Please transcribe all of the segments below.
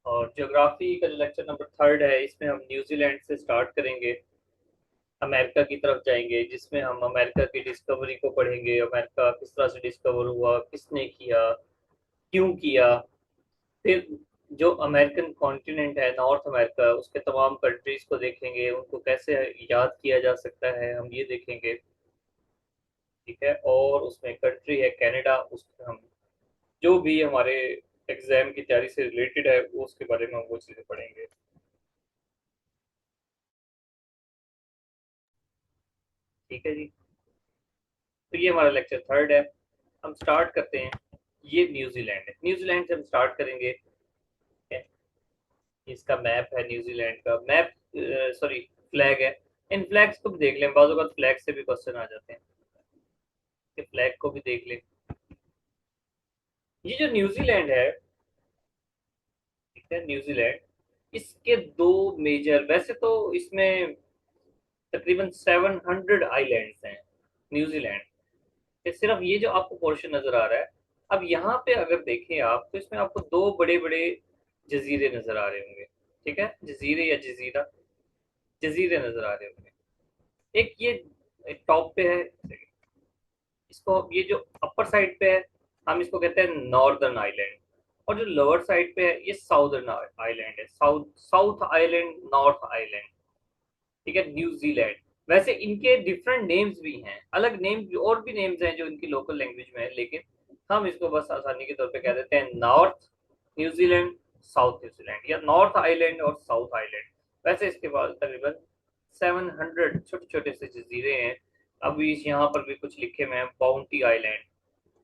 और ज्योग्राफी का जो लेक्चर नंबर थर्ड है, इसमें हम न्यूजीलैंड से स्टार्ट करेंगे, अमेरिका की तरफ जाएंगे, जिसमें हम अमेरिका की डिस्कवरी को पढ़ेंगे। अमेरिका किस तरह से डिस्कवर हुआ, किसने किया, क्यों किया। फिर जो अमेरिकन कॉन्टिनेंट है, नॉर्थ अमेरिका, उसके तमाम कंट्रीज को देखेंगे, उनको कैसे याद किया जा सकता है हम ये देखेंगे। ठीक है, और उसमें कंट्री है कनाडा, उसके हम जो भी हमारे एग्जाम की तैयारी से रिलेटेड है वो उसके बारे में हम वो चीज़ें पढ़ेंगे। ठीक है जी। तो ये हमारा लेक्चर थर्ड है, हम स्टार्ट करते हैं। ये न्यूजीलैंड है, न्यूजीलैंड से हम स्टार्ट करेंगे। ठीक है? इसका मैप है, न्यूजीलैंड का मैप, सॉरी, फ्लैग है। इन फ्लैग्स को भी देख लें, बाजू बात फ्लैग से भी क्वेश्चन आ जाते हैं, कि फ्लैग को भी देख लें। ये जो न्यूजीलैंड है, ठीक है, न्यूजीलैंड, इसके दो मेजर, वैसे तो इसमें तकरीबन 700 आइलैंड्स हैं न्यूजीलैंड के। सिर्फ ये जो आपको पोर्शन नजर आ रहा है, अब यहाँ पे अगर देखें आप, तो इसमें आपको दो बड़े बड़े जजीरे नजर आ रहे होंगे। ठीक है, जजीरे या जजीरा, जजीरे नजर आ रहे होंगे। एक ये टॉप पे है, इसको ये जो अपर साइड पे है, हम इसको कहते हैं नॉर्दर्न आइलैंड। और जो लोअर साइड पे है, ये साउदर्न आइलैंड है, south south island, north island. ठीक है, न्यूजीलैंड। वैसे इनके डिफरेंट नेम्स भी हैं, अलग नेम्स और भी नेम्स हैं जो इनकी लोकल लैंग्वेज में है, लेकिन हम इसको बस आसानी के तौर पे कह देते हैं नॉर्थ न्यूजीलैंड, साउथ न्यूजीलैंड, या नॉर्थ आइलैंड और साउथ आइलैंड। वैसे इसके बाद तकरीबन 700 छोटे छोटे से जजीरे हैं। अभी यहाँ पर भी कुछ लिखे हुए हैं, Bounty Island,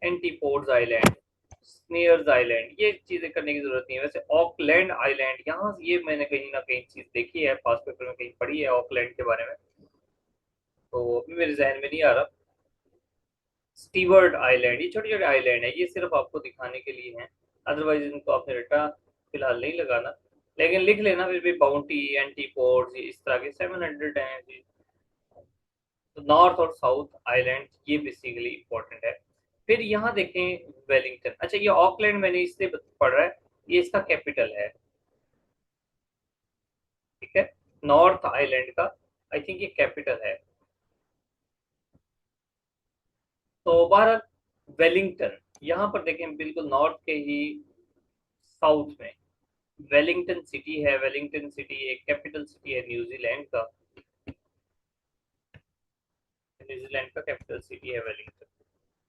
Antipodes Island, Snares Island. ये चीजें करने की जरूरत नहीं है। वैसे ऑकलैंड आइलैंड, यहाँ ये मैंने कहीं ना कहीं चीज देखी है, पास पेपर में कहीं पढ़ी है ऑकलैंड के बारे में, तो अभी मेरे जहन में नहीं आ रहा। स्टीवर्ड आइलैंड, ये छोटे छोटे आइलैंड है, ये सिर्फ आपको दिखाने के लिए हैं, अदरवाइज इनको आपने रटा फिलहाल नहीं लगाना, लेकिन लिख लेना फिर भी। बाउंटी, एंटीपोड्स, ये इस तरह के 700 हैं जी। तो नॉर्थ और साउथ आइलैंड ये बेसिकली इंपॉर्टेंट है। फिर यहाँ देखें वेलिंगटन। अच्छा, ये ऑकलैंड मैंने इसलिए पढ़ा है, ये इसका कैपिटल है। ठीक है, नॉर्थ आइलैंड का आई थिंक ये कैपिटल है। तो बहरहाल वेलिंगटन, यहाँ पर देखें बिल्कुल नॉर्थ के ही साउथ में वेलिंगटन सिटी है। वेलिंगटन सिटी एक कैपिटल सिटी है न्यूजीलैंड का, न्यूजीलैंड का कैपिटल सिटी है वेलिंगटन।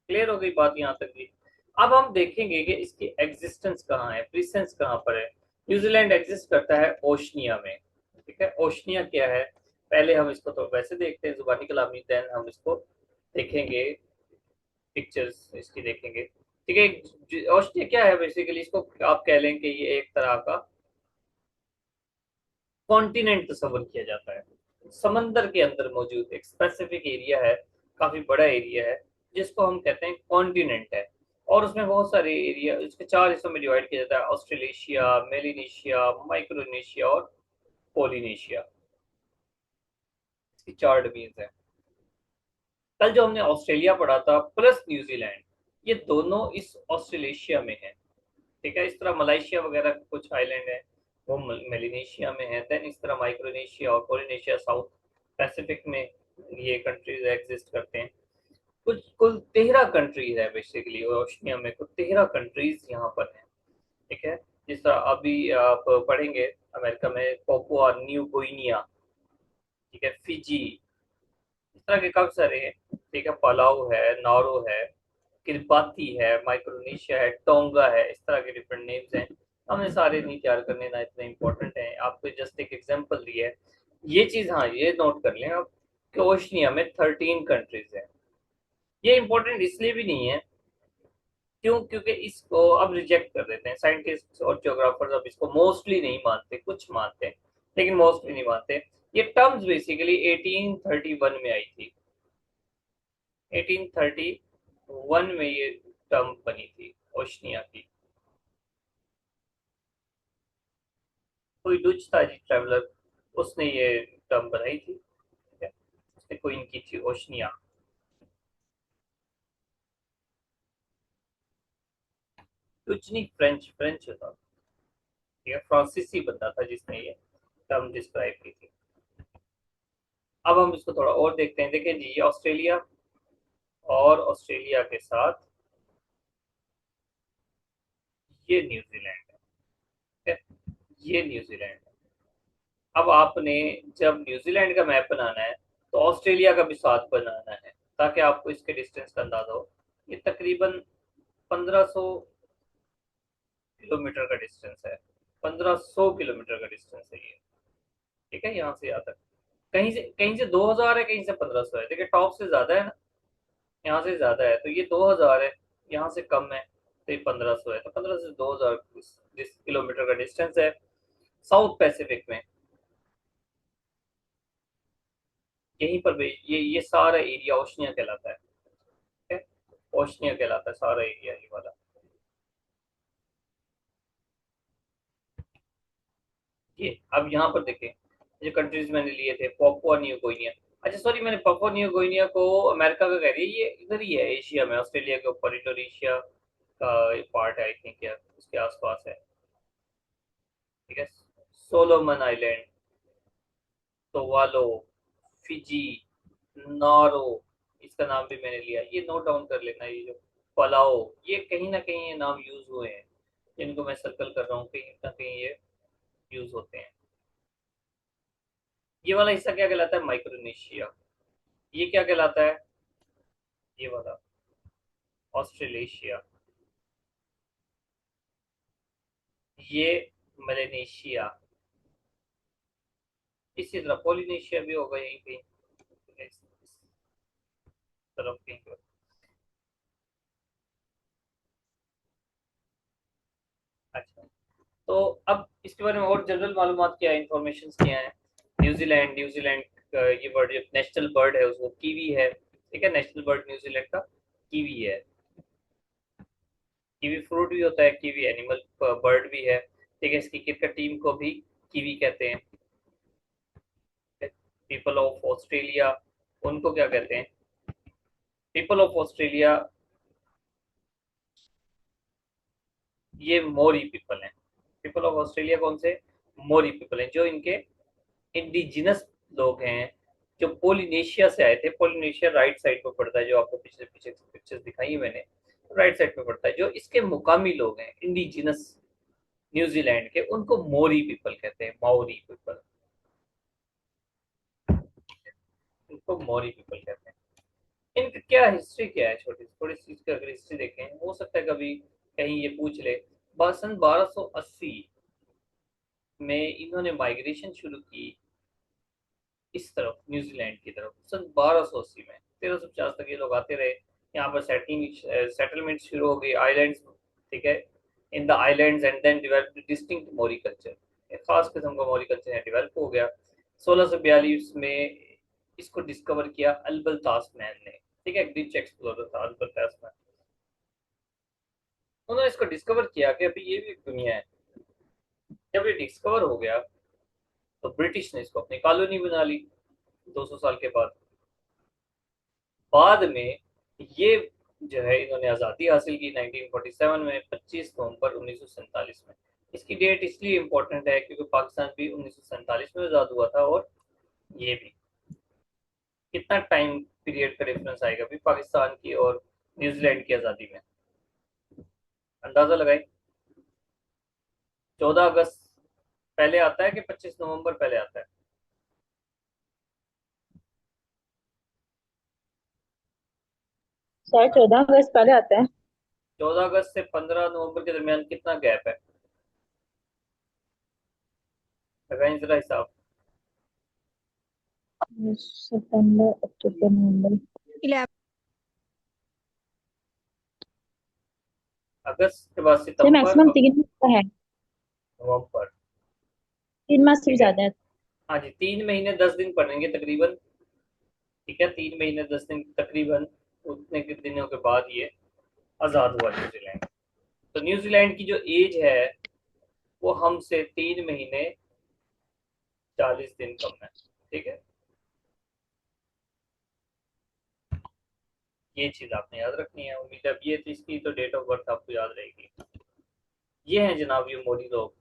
क्लियर हो गई बात यहाँ तक जी। अब हम देखेंगे कि इसकी एग्जिस्टेंस कहाँ है, प्रेजेंस कहाँ पर है। न्यूजीलैंड एग्जिस्ट करता है ओशनिया में। ठीक है, ओशनिया क्या है, पहले हम इसको तो वैसे देखते हैं जुबानी कलामी, देन हम इसको देखेंगे, पिक्चर्स इसकी देखेंगे। ठीक है, ओशनिया क्या है बेसिकली, इसको आप कह लें कि ये एक तरह का कॉन्टिनेंट तस्वर किया जाता है। समंदर के अंदर मौजूद एक स्पेसिफिक एरिया है, काफी बड़ा एरिया है, जिसको हम कहते हैं कॉन्टिनेंट है। और उसमें बहुत सारे एरिया, इसके चार हिस्सों में डिवाइड किया जाता है: ऑस्ट्रेलेशिया, मेलिनेशिया, माइक्रोनेशिया और पोलिनेशिया। इसकी चार डिवीजन है। कल जो हमने ऑस्ट्रेलिया पढ़ा था प्लस न्यूजीलैंड, ये दोनों इस ऑस्ट्रेलेशिया में है। ठीक है, इस तरह मलेशिया वगैरह कुछ आइलैंड है, वो मेलिनेशिया में है। देन इस तरह माइक्रोनेशिया और पोलिनेशिया साउथ पैसिफिक में ये कंट्रीज एग्जिस्ट करते हैं। कुछ कुल 13 कंट्रीज है बेसिकली ओशनिया में, कुल 13 कंट्रीज यहाँ पर हैं। ठीक है, जिस तरह अभी आप पढ़ेंगे अमेरिका में पोपुआ न्यू गुइनिया, ठीक है, फिजी, इस तरह के काफी सारे हैं। ठीक है, पलाऊ है, नारो है, किरबाती है, माइक्रोनेशिया है, टोंगा है, इस तरह के डिफरेंट नेम्स हैं। हमने सारे नहीं तैयार करने ना, इतने इंपॉर्टेंट हैं, आपको जस्ट एक एग्जांपल दिया है। ये चीज हाँ ये नोट कर लें आप कि ओशनिया में 13 कंट्रीज हैं। ये इंपॉर्टेंट इसलिए भी नहीं है, क्यों, क्योंकि इसको अब रिजेक्ट कर देते हैं साइंटिस्ट और ज्योग्राफर्स, अब इसको मोस्टली नहीं मानते, कुछ मानते हैं लेकिन मोस्टली नहीं मानते। ये टर्म्स बेसिकली 1831 में आई थी, 1831 में ये टर्म बनी थी ओशनिया की। कोई डुच था जी ट्रेवलर, उसने ये टर्म बनाई थी। ठीक है, उसने कोइन की थी ओशनिया। डुच नहीं, फ्रेंच, फ्रेंच था। ठीक है, फ्रांसीसी बंदा था जिसने ये टर्म डिस्क्राइब की थी। अब हम इसको थोड़ा और देखते हैं। देखें जी, ये ऑस्ट्रेलिया और ऑस्ट्रेलिया के साथ ये न्यूजीलैंड है, ठीक है? ये न्यूजीलैंड है। अब आपने जब न्यूजीलैंड का मैप बनाना है तो ऑस्ट्रेलिया का भी साथ बनाना है, ताकि आपको इसके डिस्टेंस का अंदाजा हो। ये तकरीबन 1500 किलोमीटर का डिस्टेंस है, 1500 किलोमीटर का डिस्टेंस है ये, ठीक है, यहाँ से यहाँ तक। कहीं से 2000 है, कहीं से 1500 है। देखिए टॉप से ज्यादा है ना, यहाँ से ज्यादा है, तो ये 2000 है, यहाँ से कम है, तो ये 1500 है। तो 1500 से 2000 किलोमीटर का डिस्टेंस है साउथ पैसिफिक में। यहीं पर भी ये सारा एरिया ओशनिया कहलाता है, ठीक है? ओशनिया कहलाता है सारा एरिया ये वाला। ये अब यहाँ पर देखें, जो कंट्रीज मैंने लिए थे, पापुआ न्यू गिनिया। अच्छा सॉरी, मैंने पापुआ न्यू गिनिया को अमेरिका का कह दिया, ये इधर ही है एशिया में, ऑस्ट्रेलिया के ऊपर, इंडोनेशिया का पार्ट है आई थिंक, या उसके आसपास है, ठीक है। सोलोमन आइलैंड, टोवालो, फिजी, नारो, इसका नाम भी मैंने लिया, ये नोट डाउन कर लेना। ये जो पलाओ, ये कहीं ना कहीं ये नाम यूज हुए हैं, जिनको मैं सर्कल कर रहा हूँ, कहीं ना कहीं ये यूज होते हैं। ये वाला हिस्सा क्या कहलाता है? माइक्रोनेशिया। ये क्या कहलाता है? ये वाला ऑस्ट्रेलेशिया। ये मेलेनेशिया। इसी तरह पोलिनेशिया भी होगा यहीं कहीं, इस तरफ कहीं पर। अच्छा, तो अब इसके बारे में और जनरल मालूमात क्या है, इंफॉर्मेशन क्या है? न्यूजीलैंड, न्यूजीलैंड का ये बर्ड, जो नेशनल बर्ड है उसको कीवी है, ठीक है? नेशनल बर्ड न्यूजीलैंड का कीवी है। कीवी फ्रूट भी होता है, कीवी एनिमल बर्ड भी है, ठीक है? इसकी क्रिकेट टीम को भी कीवी कहते हैं। पीपल ऑफ ऑस्ट्रेलिया, उनको क्या कहते हैं? पीपल ऑफ ऑस्ट्रेलिया, ये मोरी पीपल हैं। पीपल ऑफ ऑस्ट्रेलिया कौन से? मोरी पीपल हैं, जो इनके इंडिजिनस लोग हैं, जो पोलिनेशिया से आए थे। पोलिनेशिया राइट साइड पर पड़ता है, जो आपको पिछले पीछे पिक्चर्स दिखाई मैंने, राइट साइड पे पड़ता है। जो इसके मुकामी लोग हैं इंडिजिनस न्यूजीलैंड के, उनको मोरी पीपल कहते हैं, माओरी पीपल, उनको मोरी पीपल कहते हैं। इनकी क्या हिस्ट्री क्या है, छोटी थोड़ी सी इसकी अगर हिस्ट्री देखें, हो सकता है कभी कहीं ये पूछ ले। सन 1280 में इन्होंने माइग्रेशन शुरू की इस तरफ, न्यूजीलैंड की तरफ। सन 1280 में, 1350 तक ये लोग आते रहे, यहाँ पर सेटलमेंट शुरू हो गई, आइलैंड्स, ठीक है? In the islands and then develop distinct Maori culture, एक खास किस्म का मोरी कल्चर डेवलप हो गया। 1642 में इसको डिस्कवर किया अल्बल तासमैन ने, ठीक है? ग्रीक एक्सप्लोरर था अल्बल तासमैन। उन्होंने इसको डिस्कवर किया कि अभी ये भी एक दुनिया है। जब ये डिस्कवर हो गया तो ब्रिटिश ने इसको अपनी कॉलोनी बना ली 200 साल के बाद। बाद में ये जो है, इन्होंने आज़ादी हासिल की 1947 में, 25 नवंबर 1947 में। इसकी डेट इसलिए इम्पोर्टेंट है क्योंकि पाकिस्तान भी 1947 में आज़ाद हुआ था, और ये भी। कितना टाइम पीरियड का डिफरेंस आएगा भी पाकिस्तान की और न्यूजीलैंड की आज़ादी में, अंदाजा लगाएं। 14 अगस्त पहले आता है कि 25 नवंबर पहले आता है? शायद 14 अगस्त पहले आता है। 14 अगस्त से 15 नवंबर के दरमियान कितना गैप है? लगाएं जरा हिसाब। सितंबर, अक्टूबर, नवंबर। 11। अगस्त के बाद से सितंबर मैक्सिमम और 3 माह का है। नवंबर, 3 माह से भी ठीक है? ज्यादा है। हाँ जी, 3 महीने 10 दिन पड़ेंगे तकरीबन, ठीक है? 3 महीने 10 दिन तकरीबन, उतने के दिनों के बाद ये आज़ाद हुआ न्यूजीलैंड। तो न्यूजीलैंड की जो एज है वो हमसे 3 महीने 40 दिन कम है, ठीक है? ये चीज़ आपने याद रखनी है। उम्मीद है अब ये इसकी तो डेट ऑफ बर्थ आपको याद रहेगी। ये हैं जनाब ये मोरी लोग,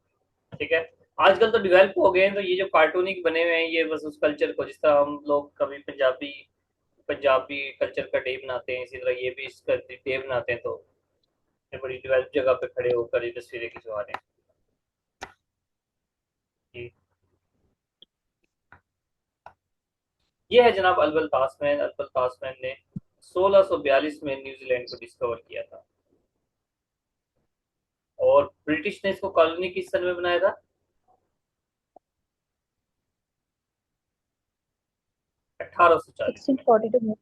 ठीक है। आजकल तो डेवलप हो गए हैं, तो ये जो कार्टूनिक बने हुए हैं ये बस उस कल्चर को, जिस तरह हम लोग कभी पंजाबी पंजाबी कल्चर का डे बनाते हैं, इसी तरह ये भी इसका डे बनाते हैं, तो ये बड़ी डेवलप जगह पे खड़े होकर ये तस्वीरें खिंचवा रहे हैं जी। ये है जनाब अल्बल तासमैन। अल्बल तासमैन ने 1642 में न्यूजीलैंड को डिस्कवर किया था, और ब्रिटिश ने इसको कॉलोनी किस सन में बनाया था? 1840 में। 1642 में।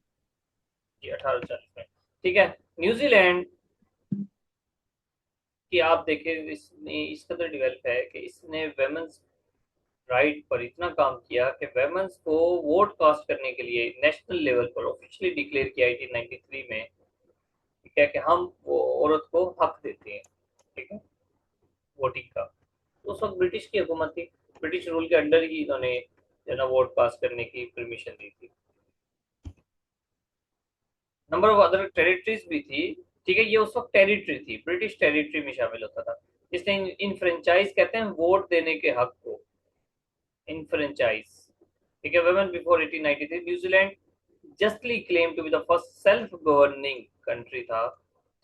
जी 1840 में। ठीक है। न्यूजीलैंड की आप देखें, इसने इस कदर डेवलप है कि इसने वेमेंस राइट पर इतना काम किया कि वेमेंस को वोट कास्ट करने के लिए नेशनल लेवल पर ऑफिशियली डिक्लेयर किया 1893 में। ठीक है कि हम वो औरत को हक देते हैं, ठीक है, वोटिंग का। तो उस वक्त ब्रिटिश की हुकूमत थी, ब्रिटिश रूल के अंडर ही इन्होंने जो ना वोट पास करने की परमिशन दी थी। नंबर ऑफ अदर टेरिटरीज भी थी। ठीक है, ये उस वक्त टेरिटरी थी, ब्रिटिश टेरिटरी में शामिल होता था। इसने इन फ्रेंचाइज कहते हैं वोट देने के हक को, इन फ्रेंचाइज। ठीक है। Women before 1893 New Zealand justly claimed to be the first self-governing country था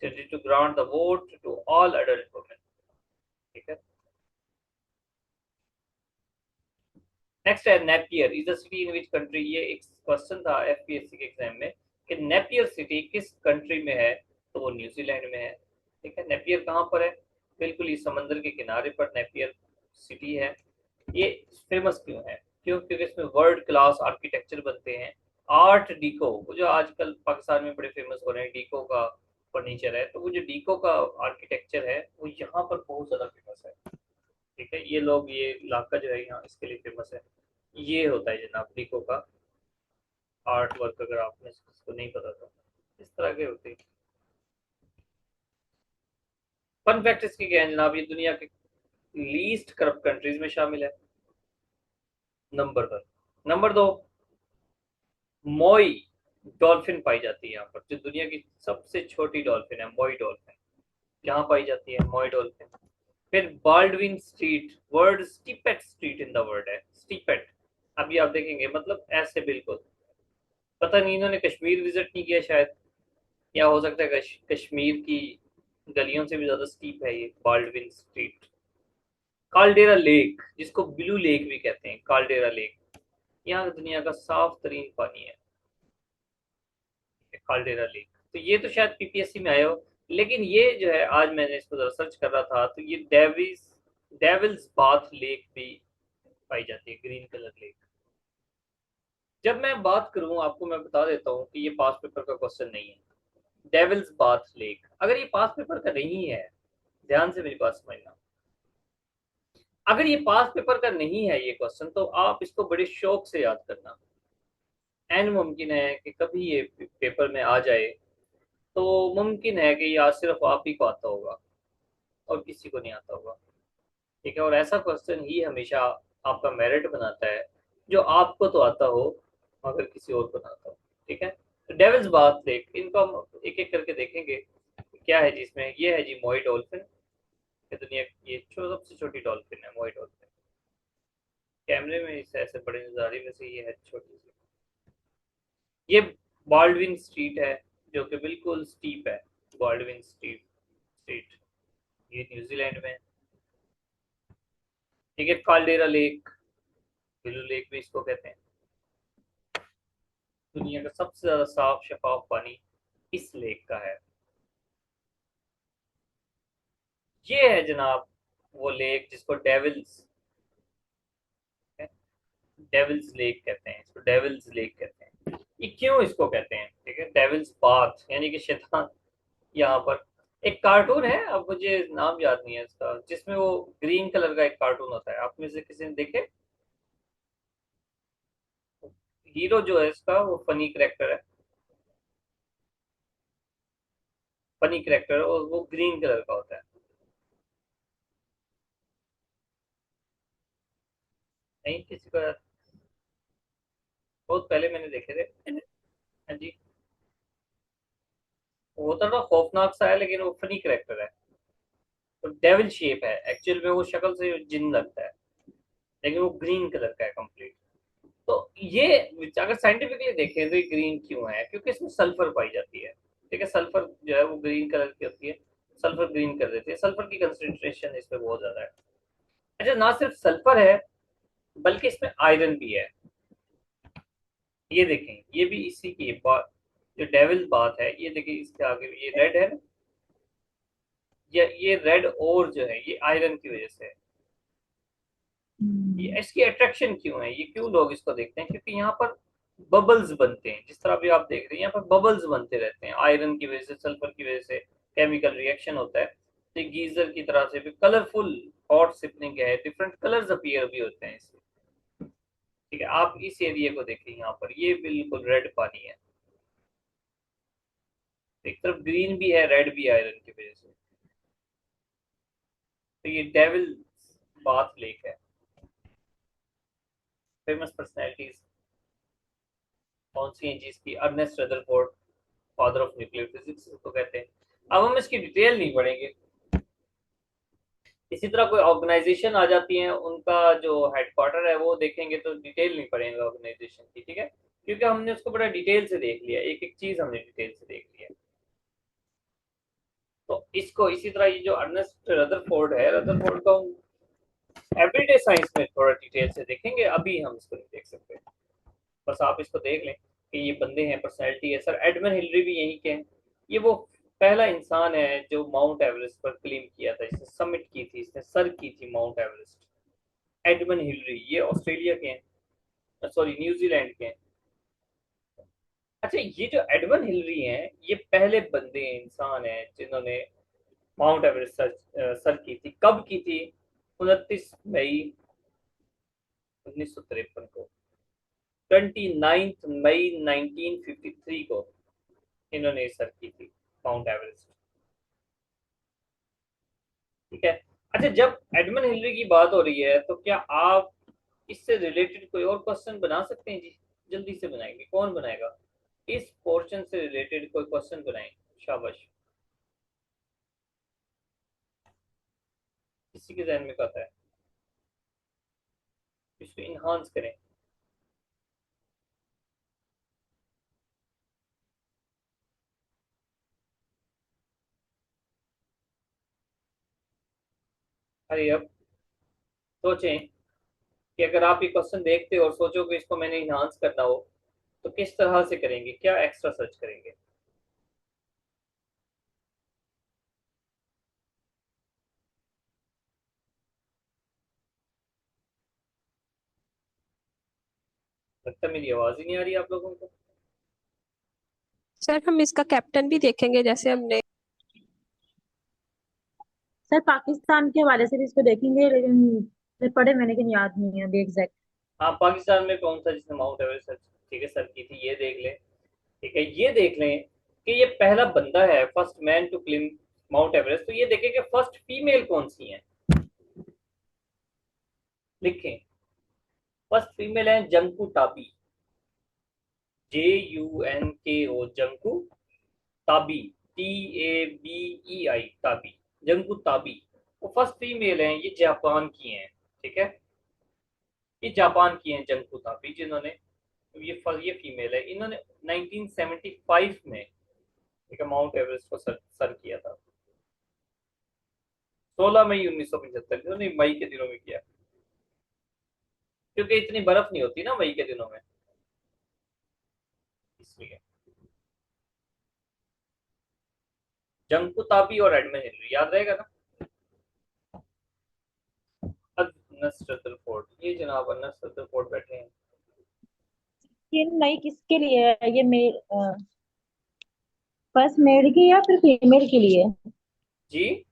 to grant the vote to all adult women। ठीक है। नेक्स्ट है Napier is the city in which country. ये एक क्वेश्चन था एफपीएससी के एग्जाम में कि नेपियर सिटी किस कंट्री में है, तो वो न्यूजीलैंड में है। ठीक है। नेपियर कहाँ पर है? बिल्कुल इस समंदर के किनारे पर नेपियर सिटी है। ये फेमस क्यों है? क्यों? क्योंकि इसमें वर्ल्ड क्लास आर्किटेक्चर बनते हैं। आर्ट डीको, वो जो आजकल पाकिस्तान में बड़े फेमस हो रहे हैं, डीको का फर्नीचर है, तो वो जो डीको का आर्किटेक्चर है वो यहाँ पर बहुत ज्यादा फेमस है। ठीक है। ये लोग, ये इलाका जो है यहाँ इसके लिए फेमस है। ये होता है जनाब डीको का आर्ट वर्क, अगर आपने इसको नहीं पता तो इस तरह के होते हैं। फन फैक्ट इसके क्या है जनाब? ये दुनिया के लीस्ट करप्ट कंट्रीज में शामिल है, नंबर 1। नंबर 2, मोई डॉल्फिन पाई जाती है यहाँ पर, जो दुनिया की सबसे छोटी डॉल्फिन है, मोई डॉल्फिन। कहाँ पाई जाती है मोई डॉल्फिन? फिर Baldwin Street, world steepest street in the world है, स्टीपेट। अभी आप देखेंगे मतलब ऐसे बिल्कुल, पता नहीं इन्होंने कश्मीर विजिट नहीं किया शायद, या हो सकता है कश्मीर की गलियों से भी ज्यादा स्टीप है ये बाल्डविन स्ट्रीट। काल्डेरा लेक, जिसको ब्लू लेक भी कहते हैं, काल्डेरा लेक, यहाँ दुनिया का साफ तरीन पानी है, काल्डेरा लेक। तो ये तो शायद पीपीएससी में आया हो, लेकिन ये जो है आज मैंने इसको जरा सर्च कर रहा था, तो ये डेविल्स बाथ लेक भी पाई जाती है, ग्रीन कलर लेक। जब मैं बात करूं आपको, मैं बता देता हूं कि ये पास पेपर का क्वेश्चन नहीं है। डेविल्स बाथ लेक अगर ये पास पेपर का नहीं है, ध्यान से मेरी बात समझना, अगर ये पास पेपर का नहीं है ये क्वेश्चन, तो आप इसको बड़े शौक से याद करना। एन मुमकिन है कि कभी ये पेपर में आ जाए, तो मुमकिन है कि ये आज सिर्फ आप ही को आता होगा और किसी को नहीं आता होगा। ठीक है। और ऐसा क्वेश्चन ही हमेशा आपका मेरिट बनाता है, जो आपको तो आता हो मगर किसी और को ना आता हो। ठीक है। तो डेविल्स बाथ लेक, इनको हम एक एक करके देखेंगे क्या है जी इसमें। ये है जी मोई डॉल्फिन, ये दुनिया की ये सबसे छोटी डॉल्फिन है मोई डॉल्फिन। कैमरे में इसे ऐसे बड़े नजारे में से ये है छोटी सी। ये बाल्डविन स्ट्रीट है, जो कि बिल्कुल स्टीप है, बाल्डविन स्ट्रीट स्ट्रीट, ये न्यूजीलैंड में। ठीक है। काल्डेरा लेक, ब्लू लेक भी इसको कहते हैं, दुनिया का सबसे ज्यादा साफ शफाफ पानी इस लेक का है। ये है जनाब वो लेक जिसको डेविल्स लेक कहते हैं, इसको डेविल्स लेक कहते हैं। ये क्यों इसको कहते हैं? ठीक है, डेविल्स बाथ यानी कि शैतान। यहाँ पर एक कार्टून है, अब मुझे नाम याद नहीं है इसका, जिसमें वो ग्रीन कलर का एक कार्टून होता है, आप में से किसी ने देखे? हीरो जो है इसका वो फनी करेक्टर है, फनी करेक्टर है, और वो ग्रीन कलर का होता है। नहीं किसी को याद? बहुत पहले मैंने देखे थे। हाँ जी। वो तो ना खौफनाक सा है, लेकिन वो फनी करेक्टर है। तो डेविल शेप है, एक्चुअल में वो शक्ल से जिन लगता है, लेकिन वो ग्रीन कलर का है कंप्लीट। तो ये अगर साइंटिफिकली देखें तो ये ग्रीन क्यों है, क्योंकि इसमें सल्फर पाई जाती है। ठीक है, सल्फर जो है वो ग्रीन कलर की होती है, सल्फर ग्रीन कर देती है, सल्फर की कंसेंट्रेशन इसमें बहुत ज्यादा है। अच्छा, ना सिर्फ सल्फर है बल्कि इसमें आयरन भी है। ये देखें, ये भी इसी की बात, जो डेविल बात है, ये देखिए इसके आगे ये रेड है ना, ये रेड और जो है ये आयरन की वजह से है। ये इसकी अट्रैक्शन क्यों है, ये क्यों लोग इसको देखते हैं, क्योंकि यहाँ पर बबल्स बनते हैं, जिस तरह भी आप देख रहे हैं यहाँ पर बबल्स बनते रहते हैं आयरन की वजह से, सल्फर की वजह से केमिकल रिएक्शन होता है। तो गीजर की तरह से भी कलरफुल हॉट स्प्रिंग है, डिफरेंट कलर्स अपीयर भी होते हैं इसमें। ठीक है, आप इस एरिया को देखें, यहाँ पर ये बिल्कुल रेड पानी है, एक तरफ ग्रीन भी है रेड भी आयरन की वजह से। तो ये डेविल बाथ लेक है। फेमस पर्सनैलिटीज कौन सी हैं जिसकी, Ernest Rutherford, father of nuclear physics को कहते हैं। अब हम इसकी डिटेल नहीं पढ़ेंगे। इसी तरह कोई ऑर्गेनाइजेशन आ जाती है, उनका जो हेडक्वार्टर है वो देखेंगे तो डिटेल नहीं पढ़ेंगे ऑर्गेनाइजेशन की। ठीक है, क्योंकि हमने उसको बड़ा डिटेल से देख लिया, एक एक चीज हमने डिटेल से देख लिया। तो इसको इसी तरह ये जो अर्नेस्ट रदरफोर्ड है, रदरफोर्ड को हम एवरीडे साइंस में थोड़ा डिटेल से देखेंगे, अभी हम इसको नहीं देख सकते। बस आप इसको देख लें कि ये बंदे हैं, पर्सनैलिटी है। सर एडमन हिलरी भी यहीं के हैं। ये वो पहला इंसान है जो माउंट एवरेस्ट पर क्लेम किया था, इसने समिट की थी, इसने सर की थी माउंट एवरेस्ट। एडमन हिलरी, ये ऑस्ट्रेलिया के हैं, सॉरी न्यूजीलैंड के हैं। अच्छा, ये जो एडमन हिलरी हैं, ये पहले बंदे इंसान हैं जिन्होंने माउंट एवरेस्ट सर की थी। कब की थी? 29 मई 1953 को, 29 मई 1953 को इन्होंने सर की थी माउंट एवरेस्ट। ठीक है। अच्छा, जब एडमन हिलरी की बात हो रही है तो क्या आप इससे रिलेटेड कोई और क्वेश्चन बना सकते हैं जी? जल्दी से बनाएंगे, कौन बनाएगा? इस पोर्शन से रिलेटेड कोई क्वेश्चन बनाएं, शाबाश। किसी के जहन में कहता है, इसको इन्हांस करें। अरे अब सोचें कि अगर आप ये क्वेश्चन देखते हो और सोचो कि इसको मैंने इन्हांस करना हो, तो किस तरह से करेंगे, क्या एक्स्ट्रा सर्च करेंगे? लगता है मेरी आवाज ही नहीं आ रही आप लोगों को। सर हम इसका कैप्टन भी देखेंगे जैसे हमने। सर पाकिस्तान के हवाले से भी इसको देखेंगे, लेकिन सर पढ़े मैंने, लेकिन याद नहीं है अभी एग्जैक्ट। हाँ, पाकिस्तान में कौन सा जिसने माउंट एवरेस्ट ठीक है सर की थी, ये देख लें। ठीक है, ये देख लें कि ये पहला बंदा है, first man to climb Mount Everest. तो ये देखें कि फर्स्ट फीमेल कौन सी है, लिखें। फर्स्ट फीमेल है जंकू टाबी, JUNKO, जंकू ताबी, TABEI, ताबी, जंकू ताबी। वो फर्स्ट फीमेल है, ये जापान की हैं। ठीक है, ये जापान की हैं जंकू ताबी, जिन्होंने ये फीमेल है, इन्होंने 1975 में ठीक है माउंट एवरेस्ट को सर किया था। 16 मई 1975, इन्होंने मई के दिनों में किया, क्योंकि इतनी बर्फ नहीं होती ना मई के दिनों में, इसलिए। जंकू ताबी और एडमन हिलरी याद रहेगा ना। अर्नेस्ट रदरफोर्ड, ये जनाब अर्नेस्ट रदरफोर्ड बैठे हैं। ये नई किसके लिए है ये? फर्स्ट मेल की या फिर फीमेल के लिए? जी,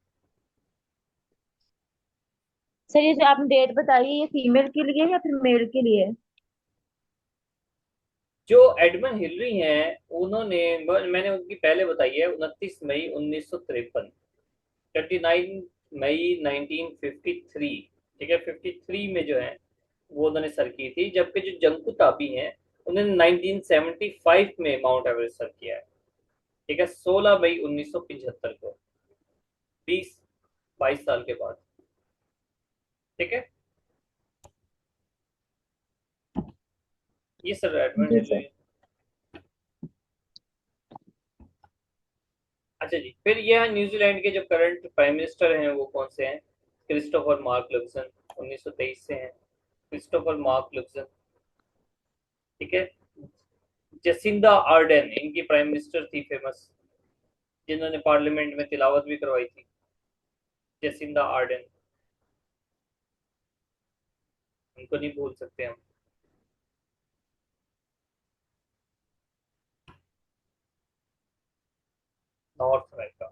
सर ये जो आपने डेट बताई है, ये फीमेल के लिए या फिर मेल के लिए? जो एडमन हिलरी हैं उन्होंने, मैंने उनकी पहले बताई है, 29 मई 1953, 29 मई 1953। ठीक है, 53 में जो है वो उन्होंने सर की थी, जबकि जो जंकू ताबी हैं उन्होंने 1975 में माउंट एवरेस्ट सर किया है। ठीक है, 16 मई 1975 को, 20 22 साल के बाद। ठीक है, ये सर एडमिन जी है जो सर। ये। अच्छा जी, फिर यह न्यूजीलैंड के जो करंट प्राइम मिनिस्टर हैं वो कौन से हैं? क्रिस्टोफर मार्क लक्सन, 1923 से हैं। Christopher mark Luxon. ठीक है। जसिंदा आर्डन इनकी प्राइम मिनिस्टर थी, फेमस, जिन्होंने पार्लियामेंट में तिलावत भी करवाई थी। जसिंदा आर्डन, उनको नहीं भूल सकते हम। North America.